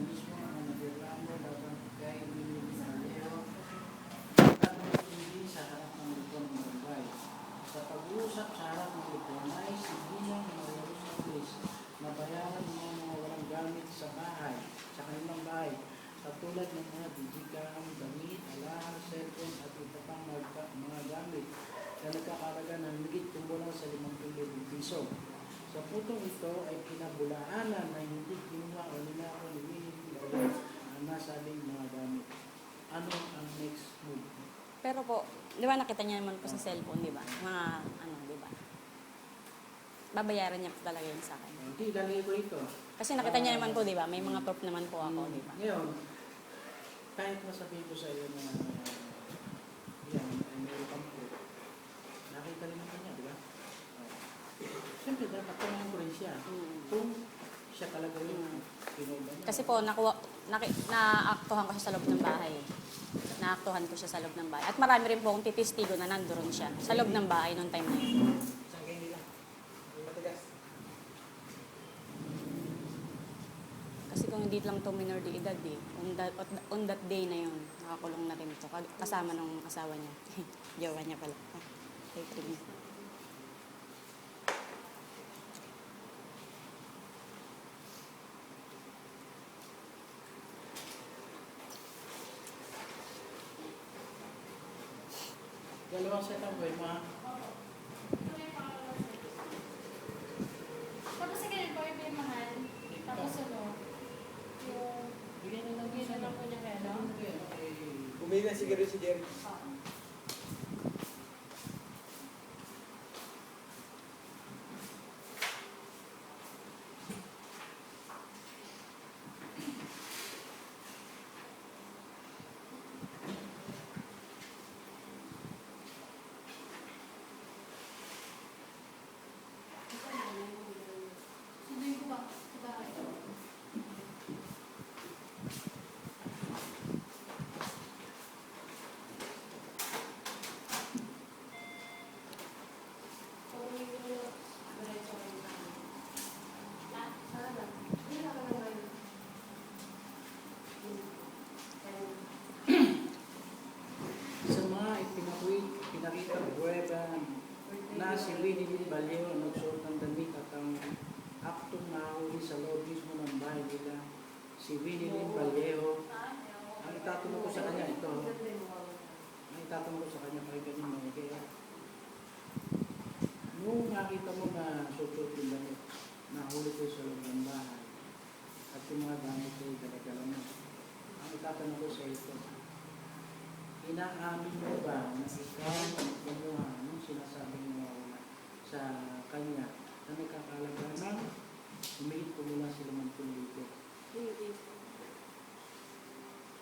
mismo ang nagreklamo laban kay Willie Vallejo at hindi sa harap ng lupon ng barangay. Sa pag-uusap sa harap ng lupon ay sibilang Maria Cruz na bayaran ng mga walang gamit sa bahay, sa kanilang bahay, katulad ng mga bibigam, damit, alahas, cellphone at iba pang mga gamit na nagkakalaga ng higit kumulang sa 50,000 piso. Sa putong ito ay kinabulaanan na hindi kinuha o ninakaw ni Willie Vallejo ang nasabing mga gamit. Ano ang next move? Pero po, di ba nakita niya naman po sa cellphone, di ba? Mga, di ba? Babayaran niya po talaga yun sa akin. Hindi, lalagay ko ito. Kasi nakita niya naman po, di ba? May mga proof naman po ako, di ba? Ngayon, kahit masabihin ko sa iyo na yan, ay meron kang proof, nakita rin naman niya, di ba? Siyempre, dapat tanongin ko rin siya. Kung siya talaga yung pinulban niya. Kasi po, naaktuhan ko siya sa loob ng bahay. Naaktuhan ko siya sa loob ng bahay. At marami rin po akong titistigo na nandoon siya sa loob ng bahay noong time na yun. Saan kayo nila? Matigas. Kasi kung hindi lang to minor de edad eh, on that day na yun, nakakulong na rin ito. Kasama ng asawa niya. Jowa niya pala. Kay Trin. Dalawang set up boy, ma. Tapos sa ganun po, yung mahal. Tapos ano, yung Bigyan na lang bigyan na lang po niya kaya, no? Bumili na siguro si Jerry. Sunduin ko ba? Sa bahay. Sa mga pinakita pruweba na si Willie Vallejo nagsuot ng damit at ang aktong nahuli sa loob mismo ng bahay nila, si Willie Vallejo, ang itatanong ko sa kanya ito, ang itatanong ko sa kanya kay kanina, kaya nung nakita mo na suot yung damit, nahuli ko sa loob ng bahay, at yung mga gamit ko dala-dala mo, ang itatanong ko sa ito, inaamin mo ba na ikaw gumawa nung sinasabing mo sa kanya na nagkakalaga ng humigit ko mula sila magpulito? Hindi.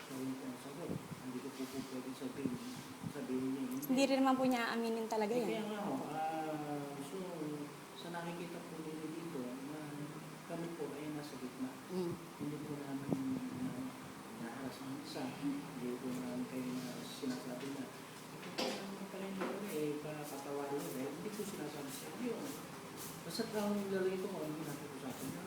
So, yung sagot, hindi ko po pwede sabihin niya. Hindi rin naman po niya aaminin talaga Kaya yan. nga ho, so, sa nakikita po nila dito, na kami po ay nasa gitna. Hindi po namin naharas ang isa. Hindi po namin kayo na sinasabi na ito po naman pala yung patawarin nila. Hindi po sinasabi sa inyo. Basta ang lalagay ko kung hindi natin po sa akin na.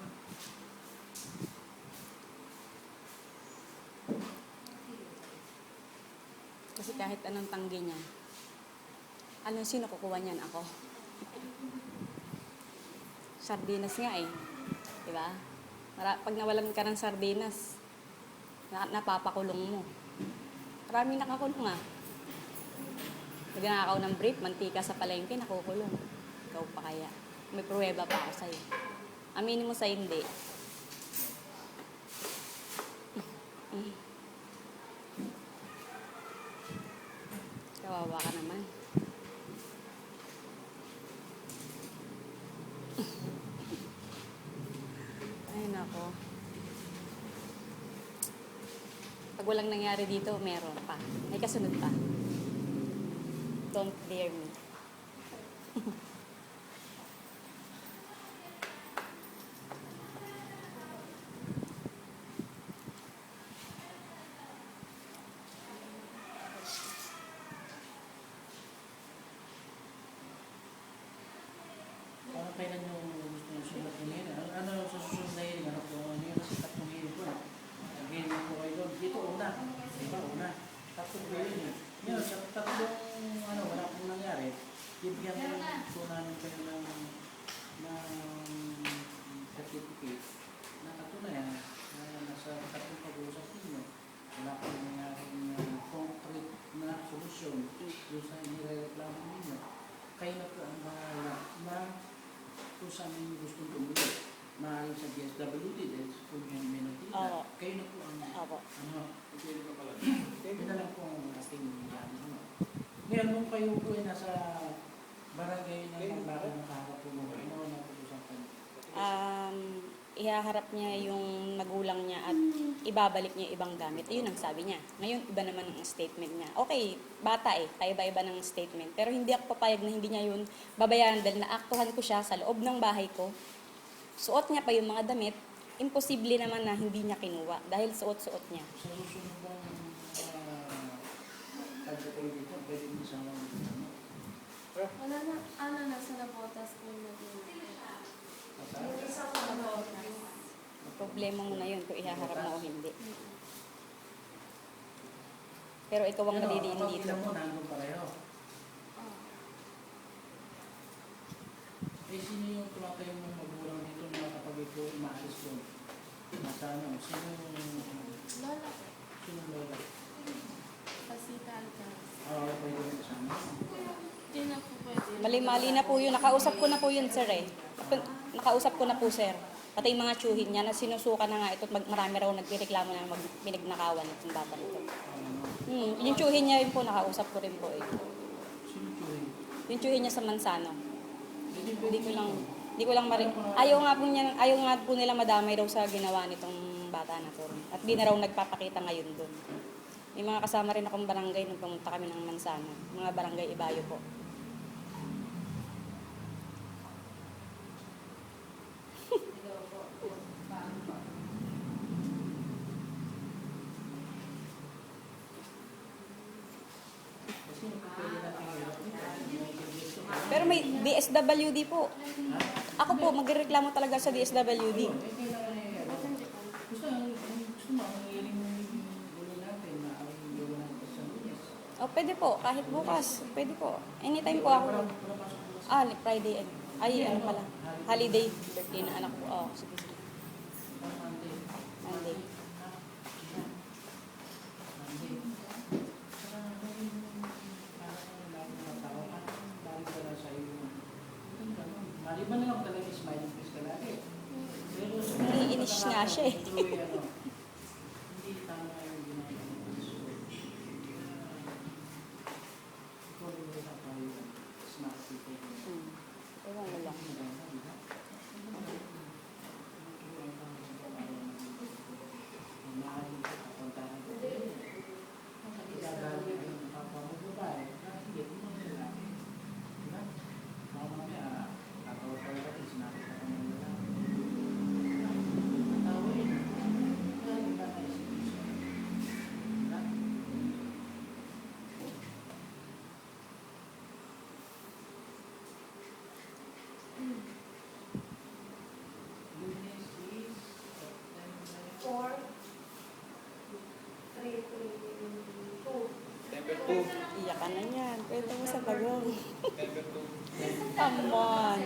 Kasi kahit anong tanggi niya, sino kukuha niyan? Ako. Sardinas nga eh. Diba? Pag nawalan ka ng sardinas, napapakulong mo. Maraming nakakulong ah. Nagnakaw ng brief, mantika sa palengke, nakukulong. Ikaw pa kaya. May pruweba pa ako sa'yo. Aminin mo sa hindi. Kawawa ka naman. Ay, nako. Pag walang nangyari dito, meron pa. May kasunod pa. Don't dare me. Parang kailan yung gusto nyo sulat ng hearing? Ano sa susunod na hearing? Ano po? Ano yung nasikat ng hearing ko? kung saan yung gustong tumulong. Maaaring sa DSWD, that's kung yan may nakita. Oo. Kayo na po ang, Opo. yun na lang po ang ating yan. Ngayon, nung kayo po ay nasa barangay na bakit nakaharap po mo, ano na po sa Ihaharap niya yung magulang niya at ibabalik niya yung ibang gamit. Ayun ang sabi niya. Ngayon, iba naman ang statement niya. Okay, bata kaiba-iba ng statement. Pero hindi ako papayag na hindi niya yun babayaran dahil naaktuhan ko siya sa loob ng bahay ko. Suot niya pa yung mga damit. Imposible naman na hindi niya kinuha dahil suot-suot niya. Sa susunod bang pagkakayo dito, pwede mo sa mga dito. Wala na, ano na sa nabotas ko na din. Yung isa ko nabotas. Problema mo na yun kung ihaharap mo o hindi. Pero ikaw ang madidiin dito. Kapag mo, nandun pareho. Oh. Sino yung tumatay mong magulang dito na kapag ito umaalis doon? Nasa ano? Lola ko. Sino lola? Kasi Alcaz. Pwede mo kasama? Hindi na po pwede. Mali-mali na po yun. Nakausap ko na po yun, sir Nakausap ko na po, sir. Pati yung mga tsuhin niya na sinusuka na nga ito at marami raw nagreklamo na pinagnakawan itong bata nito. Yung tsuhin niya yun po, nakausap ko rin po Sino Chuy? Yung tsuhin niya sa Mansano. Hindi Hindi ko lang ayaw nga po nila madamay raw sa ginawa nitong bata na to. At di na raw nagpapakita ngayon doon. May mga kasama rin akong barangay nung pumunta kami ng Mansano. Mga barangay Ibayo po. Pero may DSWD po. Ako po, magreklamo talaga sa DSWD. Gusto mo, ang hiling gulo natin na ang gulo natin sa lunes. Pwede po, kahit bukas. Pwede po. Anytime po ako. Friday. Ano pala. Holiday. Birthday na anak ko. Sige. Monday. Maliban na lang talaga yung smiling face ka lagi. Pero Naiinis nga siya eh. Hindi tama yung ginagawa mo. Ikaw rin mo sa tayo smart people. Ewan mo lang. Number 2. Iyakan na yan. Pwede mo sa bagong. Number 2. Come on.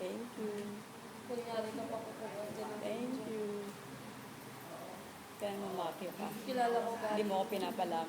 Thank you. Kunyari ka pa kukuha dyan. Thank you. Kaya mo makyo ka. Kilala ko ba? Hindi mo ako pinapalam.